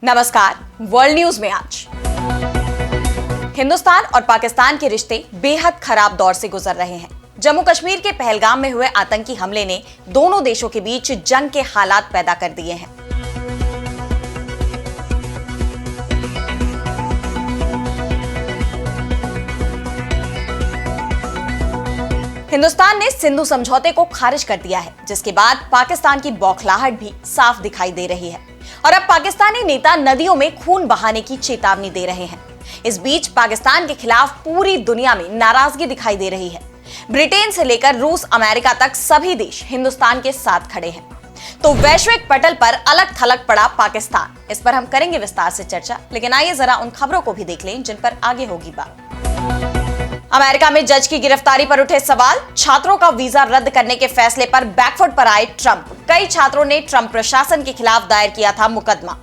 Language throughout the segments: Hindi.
नमस्कार। वर्ल्ड न्यूज में आज हिंदुस्तान और पाकिस्तान के रिश्ते बेहद खराब दौर से गुजर रहे हैं। जम्मू कश्मीर के पहलगाम में हुए आतंकी हमले ने दोनों देशों के बीच जंग के हालात पैदा कर दिए हैं। हिंदुस्तान ने सिंधु समझौते को खारिज कर दिया है, जिसके बाद पाकिस्तान की बौखलाहट भी साफ दिखाई दे रही है और अब पाकिस्तानी नेता नदियों में खून बहाने की चेतावनी दे रहे हैं। इस बीच पाकिस्तान के खिलाफ पूरी दुनिया में नाराजगी दिखाई दे रही है। ब्रिटेन से लेकर रूस, अमेरिका तक सभी देश हिंदुस्तान के साथ खड़े हैं। तो वैश्विक पटल पर अलग थलग पड़ा पाकिस्तान, इस पर हम करेंगे विस्तार से चर्चा, लेकिन आइए जरा उन खबरों को भी देख लें जिन पर आगे होगी बात। अमेरिका में जज की गिरफ्तारी पर उठे सवाल, छात्रों का वीजा रद्द करने के फैसले पर बैकफुट पर आए ट्रंप। कई छात्रों ने ट्रंप प्रशासन के खिलाफ दायर किया था मुकदमा।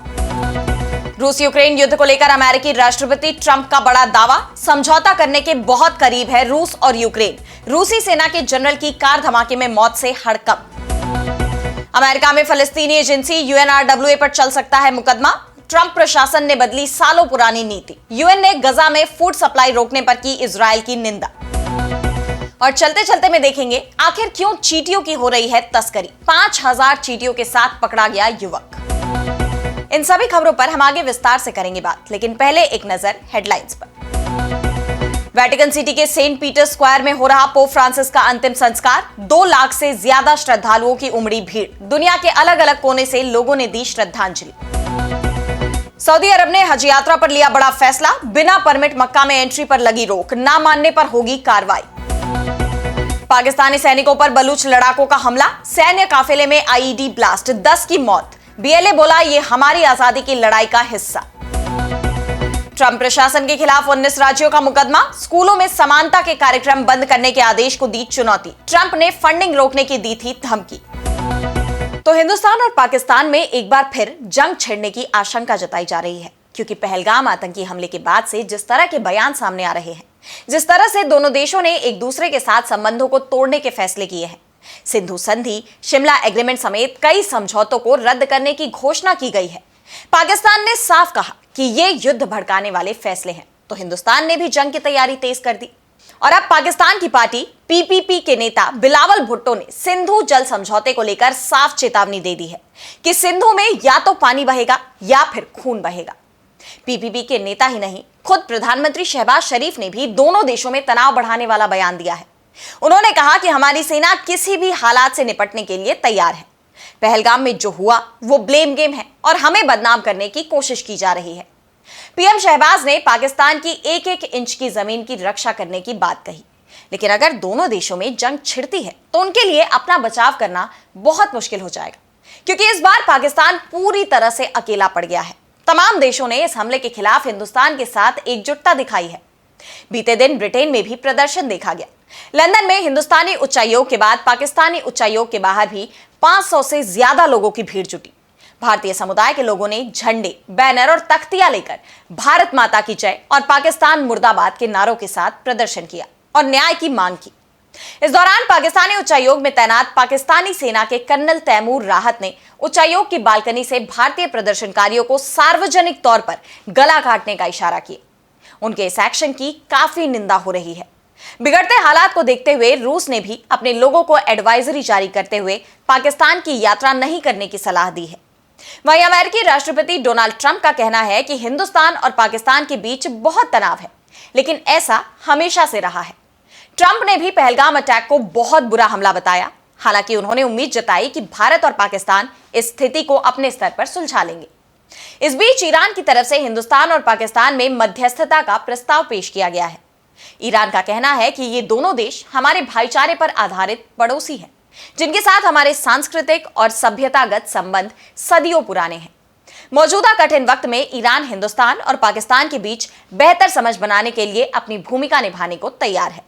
रूस यूक्रेन युद्ध को लेकर अमेरिकी राष्ट्रपति ट्रंप का बड़ा दावा, समझौता करने के बहुत करीब है रूस और यूक्रेन। रूसी सेना के जनरल की कार धमाके में मौत से हड़कंप। अमेरिका में फलस्तीनी एजेंसी UNRWA पर चल सकता है मुकदमा। ट्रंप प्रशासन ने बदली सालों पुरानी नीति। यूएन ने गजा में फूड सप्लाई रोकने पर की इजरायल की निंदा। और चलते चलते में देखेंगे आखिर क्यों चींटियों की हो रही है तस्करी। 5000 चींटियों के साथ पकड़ा गया युवक। इन सभी खबरों पर हम आगे विस्तार से करेंगे बात, लेकिन पहले एक नजर हेडलाइंस पर। वेटिकन सिटी के सेंट पीटर स्क्वायर में हो रहा पोप फ्रांसिस का अंतिम संस्कार। 2 लाख से ज्यादा श्रद्धालुओं की उमड़ी भीड़। दुनिया के अलग अलग कोने से लोगों ने दी श्रद्धांजलि। सऊदी अरब ने हज यात्रा पर लिया बड़ा फैसला। बिना परमिट मक्का में एंट्री पर लगी रोक, ना मानने पर होगी कार्रवाई। पाकिस्तानी सैनिकों पर बलूच लड़ाकों का हमला। सैन्य काफिले में IED ब्लास्ट, 10 की मौत। BLA बोला ये हमारी आजादी की लड़ाई का हिस्सा। ट्रंप प्रशासन के खिलाफ 19 राज्यों का मुकदमा। स्कूलों में समानता के कार्यक्रम बंद करने के आदेश को दी चुनौती। ट्रंप ने फंडिंग रोकने की दी थी धमकी। तो हिंदुस्तान और पाकिस्तान में एक बार फिर जंग छिड़ने की आशंका जताई जा रही है, क्योंकि पहलगाम आतंकी हमले के बाद से जिस तरह के बयान सामने आ रहे हैं, जिस तरह से दोनों देशों ने एक दूसरे के साथ संबंधों को तोड़ने के फैसले किए हैं, सिंधु संधि, शिमला एग्रीमेंट समेत कई समझौतों को रद्द करने की घोषणा की गई है। पाकिस्तान ने साफ कहा कि ये युद्ध भड़काने वाले फैसले हैं, तो हिंदुस्तान ने भी जंग की तैयारी तेज कर दी। और अब पाकिस्तान की पार्टी PPP के नेता बिलावल भुट्टो ने सिंधु जल समझौते को लेकर साफ चेतावनी दे दी है कि सिंधु में या तो पानी बहेगा या फिर खून बहेगा। PPP के नेता ही नहीं, खुद प्रधानमंत्री शहबाज शरीफ ने भी दोनों देशों में तनाव बढ़ाने वाला बयान दिया है। उन्होंने कहा कि हमारी सेना किसी भी हालात से निपटने के लिए तैयार है। पहलगाम में जो हुआ वो ब्लेम गेम है और हमें बदनाम करने की कोशिश की जा रही है। PM शहबाज ने पाकिस्तान की एक एक इंच की जमीन की रक्षा करने की बात कही, लेकिन अगर दोनों देशों में जंग छिड़ती है तो उनके लिए अपना बचाव करना बहुत मुश्किल हो जाएगा, क्योंकि इस बार पाकिस्तान पूरी तरह से अकेला पड़ गया है। तमाम देशों ने इस हमले के खिलाफ हिंदुस्तान के साथ एकजुटता दिखाई है। बीते दिन ब्रिटेन में भी प्रदर्शन देखा गया। लंदन में हिंदुस्तानी उच्चायोग के बाद पाकिस्तानी उच्चायोग के बाहर भी 500 से ज्यादा लोगों की भीड़ जुटी। भारतीय समुदाय के लोगों ने झंडे, बैनर और तख्तियां लेकर भारत माता की जय और पाकिस्तान मुर्दाबाद के नारों के साथ प्रदर्शन किया और न्याय की मांग की। इस दौरान पाकिस्तानी उच्चायोग में तैनात पाकिस्तानी सेना के कर्नल तैमूर राहत ने उच्चायोग की बालकनी से भारतीय प्रदर्शनकारियों को सार्वजनिक तौर पर गला काटने का इशारा किया। उनके इस एक्शन की काफी निंदा हो रही है। बिगड़ते हालात को देखते हुए रूस ने भी अपने लोगों को एडवाइजरी जारी करते हुए पाकिस्तान की यात्रा नहीं करने की सलाह दी है। वहीं अमेरिकी राष्ट्रपति डोनाल्ड ट्रंप का कहना है कि हिंदुस्तान और पाकिस्तान के बीच बहुत तनाव है, लेकिन ऐसा हमेशा से रहा है। ट्रंप ने भी पहलगाम अटैक को बहुत बुरा हमला बताया। हालांकि उन्होंने उम्मीद जताई कि भारत और पाकिस्तान इस स्थिति को अपने स्तर पर सुलझा लेंगे। इस बीच ईरान की तरफ से हिंदुस्तान और पाकिस्तान में मध्यस्थता का प्रस्ताव पेश किया गया है। ईरान का कहना है कि ये दोनों देश हमारे भाईचारे पर आधारित पड़ोसी हैं, जिनके साथ हमारे सांस्कृतिक और सभ्यतागत संबंध सदियों पुराने हैं। मौजूदा कठिन वक्त में ईरान हिंदुस्तान और पाकिस्तान के बीच बेहतर समझ बनाने के लिए अपनी भूमिका निभाने को तैयार है।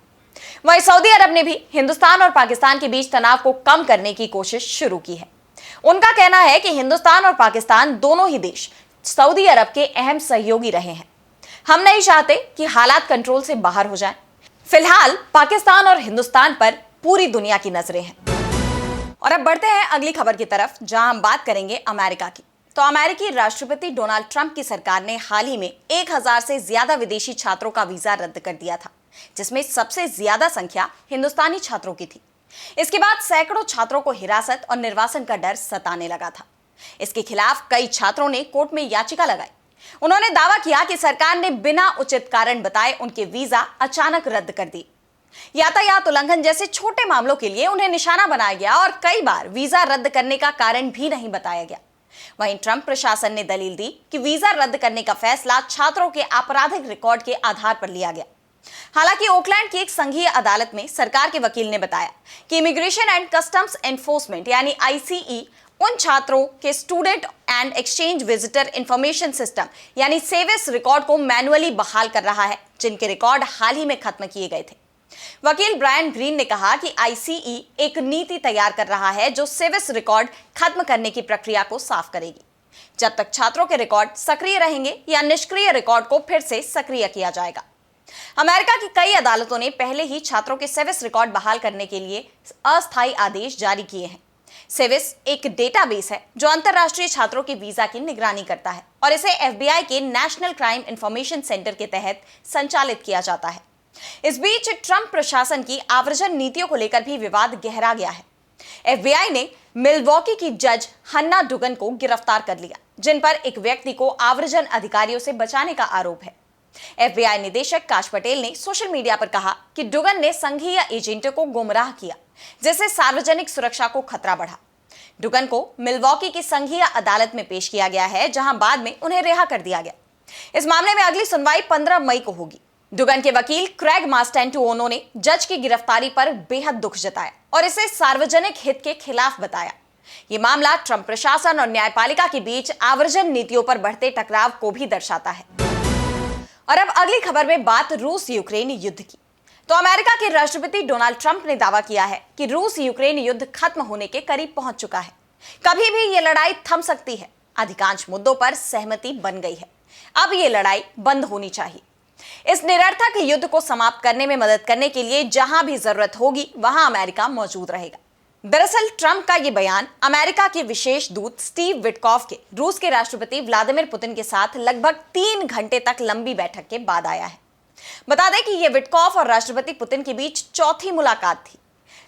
वहीं सऊदी अरब ने भी हिंदुस्तान और पाकिस्तान के बीच तनाव को कम करने की कोशिश शुरू की है। उनका कहना है कि हिंदुस्तान और पाकिस्तान दोनों ही देश सऊदी अरब के अहम सहयोगी रहे हैं। हम नहीं चाहते कि हालात कंट्रोल से बाहर हो जाएं। फिलहाल पाकिस्तान और हिंदुस्तान पर पूरी दुनिया की नजरें हैं। और अब बढ़ते हैं अगली खबर की तरफ, जहां हम बात करेंगे अमेरिका की। तो अमेरिकी राष्ट्रपति डोनाल्ड ट्रंप की सरकार ने हाल ही में 1000 से ज्यादा विदेशी छात्रों का वीजा रद्द कर दिया था, जिसमें सबसे ज्यादा संख्या हिंदुस्तानी छात्रों की थी। इसके बाद सैकड़ों छात्रों को हिरासत और निर्वासन का डर सताने लगा था। इसके खिलाफ कई छात्रों ने कोर्ट में याचिका लगाई। उन्होंने दावा किया कि सरकार ने बिना उचित कारण बताए उनके वीजा अचानक रद्द कर दिए। यातायात उल्लंघन जैसे छोटे मामलों के लिए उन्हें निशाना बनाया गया और कई बार वीजा रद्द करने का कारण भी नहीं बताया गया। वहीं ट्रंप प्रशासन ने दलील दी कि वीजा रद्द करने का फैसला छात्रों के आपराधिक रिकॉर्ड के आधार पर लिया गया। हालांकि ओकलैंड की एक संघीय अदालत में सरकार के वकील ने बताया कि इमिग्रेशन एंड कस्टम्स एनफोर्समेंट यानी आईसीई उन छात्रों के student and exchange visitor information system यानी सेविस रिकॉर्ड को मैनुअली बहाल कर रहा है, जिनके रिकॉर्ड हाल ही में खत्म किए गए थे। वकील ब्रायन ग्रीन ने कहा कि आईसीई एक नीति तैयार कर रहा है जो सेविस रिकॉर्ड खत्म करने की प्रक्रिया को साफ करेगी। जब तक छात्रों के रिकॉर्ड सक्रिय रहेंगे या निष्क्रिय रिकॉर्ड को फिर से सक्रिय किया जाएगा। अमेरिका की कई अदालतों ने पहले ही छात्रों के सेविस रिकॉर्ड बहाल करने के लिए अस्थायी आदेश जारी किए हैं। सेविस एक डेटाबेस है जो अंतर्राष्ट्रीय छात्रों के वीजा की निगरानी करता है और इसे एफबीआई के नेशनल क्राइम इंफॉर्मेशन सेंटर के तहत संचालित किया जाता है। इस बीच ट्रंप प्रशासन की आव्रजन नीतियों को लेकर भी विवाद गहरा गया है। एफबीआई ने मिल्वॉकी की जज हन्ना डुगन को गिरफ्तार कर लिया, जिन पर एक व्यक्ति को आव्रजन अधिकारियों से बचाने का आरोप है। एफबीआई निदेशक काश पटेल ने सोशल मीडिया पर कहा कि डुगन ने संघीय एजेंटों को गुमराह किया, जिससे सार्वजनिक सुरक्षा को खतरा बढ़ा। डुगन को मिल्वॉकी की संघीय अदालत में पेश किया गया है, जहां बाद में उन्हें रिहा कर दिया गया। इस मामले में अगली सुनवाई 15 मई को होगी। डुगन के वकील क्रेग मास्टेंटुओनो ने जज की गिरफ्तारी पर बेहद दुख जताया और इसे सार्वजनिक हित के खिलाफ बताया। यह मामला ट्रंप प्रशासन और न्यायपालिका के बीच आव्रजन नीतियों पर बढ़ते टकराव को भी दर्शाता है। और अब अगली खबर में बात रूस यूक्रेन युद्ध की। तो अमेरिका के राष्ट्रपति डोनाल्ड ट्रंप ने दावा किया है कि रूस यूक्रेन युद्ध खत्म होने के करीब पहुंच चुका है। कभी भी यह लड़ाई थम सकती है। अधिकांश मुद्दों पर सहमति बन गई है। अब यह लड़ाई बंद होनी चाहिए। इस निरर्थक युद्ध को समाप्त करने में मदद करने के लिए जहां भी जरूरत होगी वहां अमेरिका मौजूद रहेगा। दरअसल ट्रंप का यह बयान अमेरिका के विशेष दूत स्टीव विटकॉफ के रूस के राष्ट्रपति व्लादिमीर पुतिन के साथ लगभग 3 घंटे तक लंबी बैठक के बाद आया है। बता दें कि यह विटकॉफ और राष्ट्रपति पुतिन के बीच चौथी मुलाकात थी।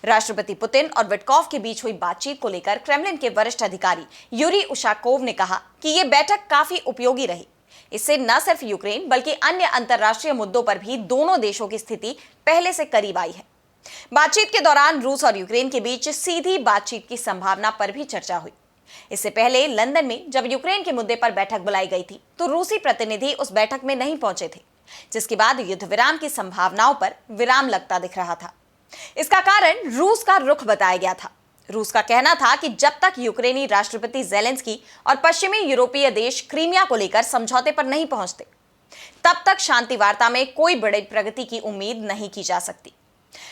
राष्ट्रपति पुतिन और विटकॉफ के बीच हुई बातचीत को लेकर क्रेमलिन के वरिष्ठ अधिकारी यूरी उशाकोव ने कहा कि यह बैठक काफी उपयोगी रही। इससे न सिर्फ यूक्रेन बल्कि अन्य अंतर्राष्ट्रीय मुद्दों पर भी दोनों देशों की स्थिति पहले से करीब आई है। बातचीत के दौरान रूस और यूक्रेन के बीच सीधी बातचीत की संभावना पर भी चर्चा हुई। इससे पहले लंदन में जब यूक्रेन के मुद्दे पर बैठक बुलाई गई थी तो रूसी प्रतिनिधि उस बैठक में नहीं पहुंचे थे, जिसके बाद युद्ध विराम की संभावनाओं पर विराम लगता दिख रहा था। इसका कारण रूस का रुख बताया गया था। रूस का कहना था कि जब तक यूक्रेनी राष्ट्रपति ज़ेलेंस्की और पश्चिमी यूरोपीय देश क्रीमिया को लेकर समझौते पर नहीं पहुंचते, तब तक शांति वार्ता में कोई बड़ी प्रगति की उम्मीद नहीं की जा सकती।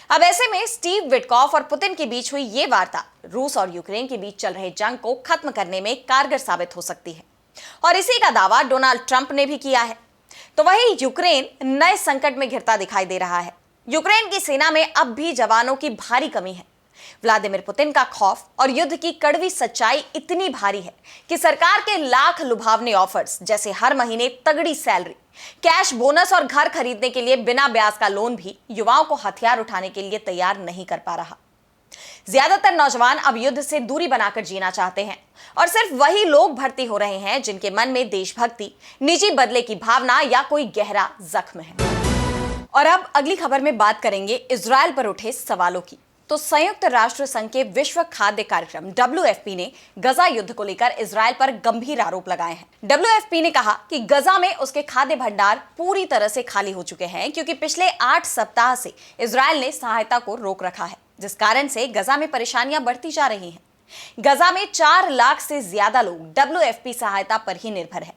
अब ऐसे में स्टीव विटकॉफ और पुतिन के बीच हुई ये वार्ता रूस और यूक्रेन के बीच चल रहे जंग को खत्म करने में कारगर साबित हो सकती है और इसी का दावा डोनाल्ड ट्रंप ने भी किया है। तो वहीं यूक्रेन नए संकट में घिरता दिखाई दे रहा है। यूक्रेन की सेना में अब भी जवानों की भारी कमी है। व्लादिमीर पुतिन का खौफ और युद्ध की कड़वी सच्चाई इतनी भारी है कि सरकार के लाख लुभावने ऑफर्स जैसे हर महीने तगड़ी सैलरी, कैश बोनस और घर खरीदने के लिए बिना ब्याज का लोन भी युवाओं को हथियार उठाने के लिए तैयार नहीं कर पा रहा। ज्यादातर नौजवान अब युद्ध से दूरी बनाकर जीना चाहते हैं और सिर्फ वही लोग भर्ती हो रहे हैं जिनके मन में देशभक्ति, निजी बदले की भावना या कोई गहरा जख्म है। और अब अगली खबर में बात करेंगे इजरायल पर उठे सवालों की। तो संयुक्त राष्ट्र संघ के विश्व खाद्य कार्यक्रम WFP ने गजा युद्ध को लेकर इजरायल पर गंभीर आरोप लगाए हैं। WFP ने कहा कि गजा में उसके खाद्य भंडार पूरी तरह से खाली हो चुके हैं क्योंकि पिछले 8 सप्ताह से इजरायल ने सहायता को रोक रखा है, जिस कारण से गजा में परेशानियां बढ़ती जा रही हैं। गजा में 4 लाख से ज्यादा लोग WFP सहायता पर ही निर्भर है।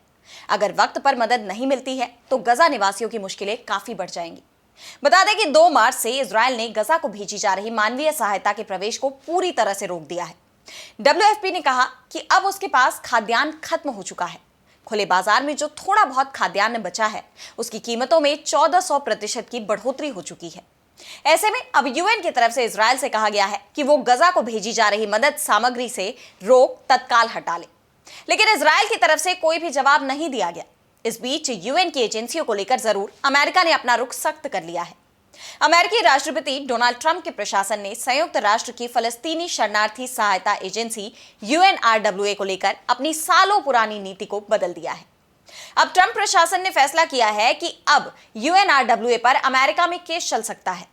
अगर वक्त पर मदद नहीं मिलती है तो गजा निवासियों की मुश्किलें काफी बढ़ जाएंगी। बता दें कि 2 मार्च से इजरायल ने गजा को भेजी जा रही मानवीय सहायता के प्रवेश को पूरी तरह से रोक दिया है। WFP ने कहा कि अब उसके पास खाद्यान्न खत्म हो चुका है। खुले बाजार में जो थोड़ा बहुत खाद्यान्न बचा है उसकी कीमतों में 1400% की बढ़ोतरी हो चुकी है। ऐसे में अब यूएन की तरफ से इजरायल से कहा गया है कि वो गजा को भेजी जा रही मदद सामग्री से रोक तत्काल हटा ले। लेकिन इजराइल की तरफ से कोई भी जवाब नहीं दिया गया। इस बीच यूएन की एजेंसियों को लेकर जरूर अमेरिका ने अपना रुख सख्त कर लिया है। अमेरिकी राष्ट्रपति डोनाल्ड ट्रंप के प्रशासन ने संयुक्त राष्ट्र की फलस्तीनी शरणार्थी सहायता एजेंसी यूएनआरडब्ल्यूए को लेकर अपनी सालों पुरानी नीति को बदल दिया है। अब ट्रंप प्रशासन ने फैसला किया है कि अब यूएनआरडब्ल्यूए पर अमेरिका में केस चल सकता है।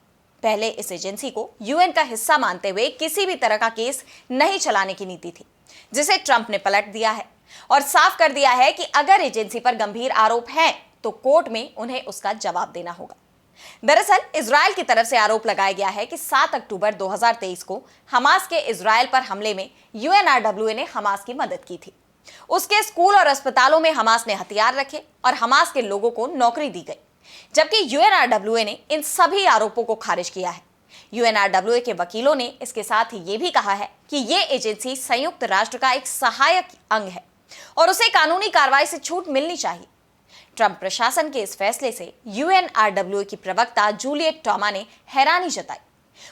पहले इस एजेंसी को यूएन का हिस्सा मानते हुए किसी भी तरह का केस नहीं चलाने की नीति थी, जिसे ट्रंप ने पलट दिया है और साफ कर दिया है कि अगर एजेंसी पर गंभीर आरोप हैं तो कोर्ट में उन्हें उसका जवाब देना होगा। दरअसल इजराइल की तरफ से आरोप लगाया गया है कि 7 अक्टूबर 2023 को हमास के इजराइल पर हमले में यूएनआरडब्ल्यूए ने हमास की मदद की थी। उसके स्कूल और अस्पतालों में हमास ने हथियार रखे और हमास के लोगों को नौकरी दी गई, जबकि यूएनआरडब्ल्यूए ने इन सभी आरोपों को खारिज किया है। यूएनआरडब्ल्यूए के वकीलों ने इसके साथ ही ये भी कहा है कि ये एजेंसी संयुक्त राष्ट्र का एक सहायक अंग है और उसे कानूनी कार्रवाई से छूट मिलनी चाहिए। ट्रंप प्रशासन के इस फैसले से यूएनआरडब्ल्यूए की प्रवक्ता जूलियट टॉमा ने हैरानी जताई।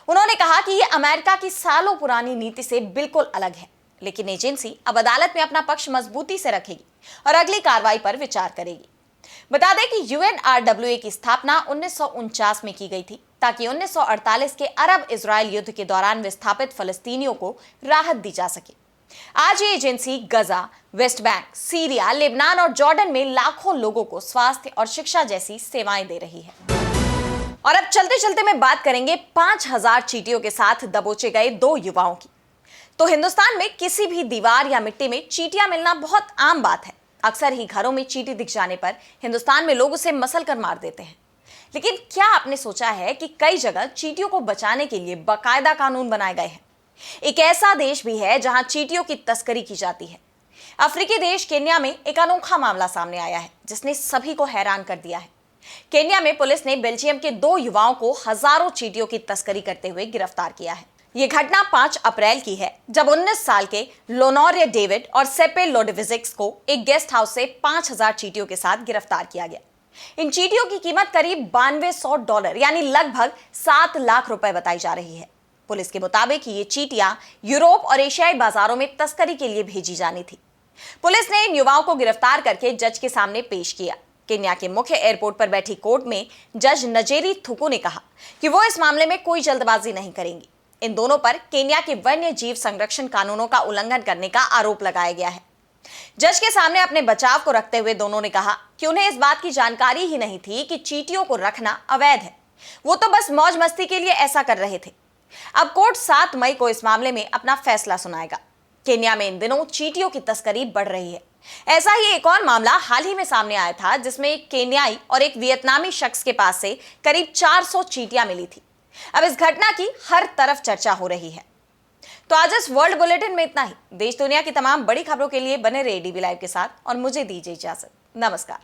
उन्होंने कहा कि यह अमेरिका की सालों पुरानी नीति से बिल्कुल अलग है, लेकिन एजेंसी अब अदालत में अपना पक्ष मजबूती से रखेगी और अगली कार्रवाई पर विचार करेगी। बता दें कि यूएनआरडब्ल्यूए की स्थापना 1949 में की गई थी ताकि 1948 के अरब इजराइल युद्ध के दौरान विस्थापित फलस्तीनियों को राहत दी जा सके। आज ये एजेंसी गजा, वेस्ट बैंक, सीरिया, लेबनान और जॉर्डन में लाखों लोगों को स्वास्थ्य और शिक्षा जैसी सेवाएं दे रही है। और अब चलते चलते मैं बात करेंगे 5000 चींटियों के साथ दबोचे गए 2 युवाओं की। तो हिंदुस्तान में किसी भी दीवार या मिट्टी में चींटियां मिलना बहुत आम बात है। अक्सर ही घरों में चींटी दिख जाने पर हिंदुस्तान में लोग उसे मसल कर मार देते हैं। लेकिन क्या आपने सोचा है कि कई जगह चींटियों को बचाने के लिए बाकायदा कानून बनाए गए हैं। एक ऐसा देश भी है जहां चींटियों की तस्करी की जाती है। अफ्रीकी देश केन्या में एक अनोखा मामला सामने आया है जिसने सभी को हैरान कर दिया है। केन्या में पुलिस ने बेल्जियम के 2 युवाओं को हजारों चींटियों की तस्करी करते हुए गिरफ्तार किया है। यह घटना 5 अप्रैल की है, जब 19 साल के लोनोरे डेविड और सेपे लोडविजिक्स को एक गेस्ट हाउस से 5000 चींटियों के साथ गिरफ्तार किया गया। इन चींटियों की कीमत करीब $9200 यानी लगभग 7 लाख रुपए बताई जा रही है। पुलिस के मुताबिक ये चींटियां यूरोप और एशियाई बाजारों में तस्करी के लिए भेजी जानी थी। पुलिस ने इन युवाओं को गिरफ्तार करके जज के सामने पेश किया। केन्या के मुख्य एयरपोर्ट पर बैठी कोर्ट में जज नजेरी थुकू ने कहा कि वो इस मामले में कोई जल्दबाजी नहीं करेंगी। इन दोनों पर केन्या के वन्य जीव संरक्षण कानूनों का उल्लंघन करने का आरोप लगाया गया है। जज के सामने अपने बचाव को रखते हुए दोनों ने कहा कि उन्हें इस बात की जानकारी ही नहीं थी कि चींटियों को रखना अवैध है। वो तो बस मौज मस्ती के लिए ऐसा कर रहे थे। अब कोर्ट 7 मई को इस मामले में अपना फैसला सुनाएगा। केन्या में इन दिनों चींटियों की तस्करी बढ़ रही है। ऐसा ही एक और मामला हाल ही में सामने आया था, जिसमें एक केन्याई और एक वियतनामी शख्स के पास से करीब 400 चींटियां मिली थी। अब इस घटना की हर तरफ चर्चा हो रही है। तो आज इस वर्ल्ड बुलेटिन में इतना ही। देश दुनिया की तमाम बड़ी खबरों के लिए बने रहिए डीबी लाइव के साथ और मुझे दीजिए इजाजत। नमस्कार।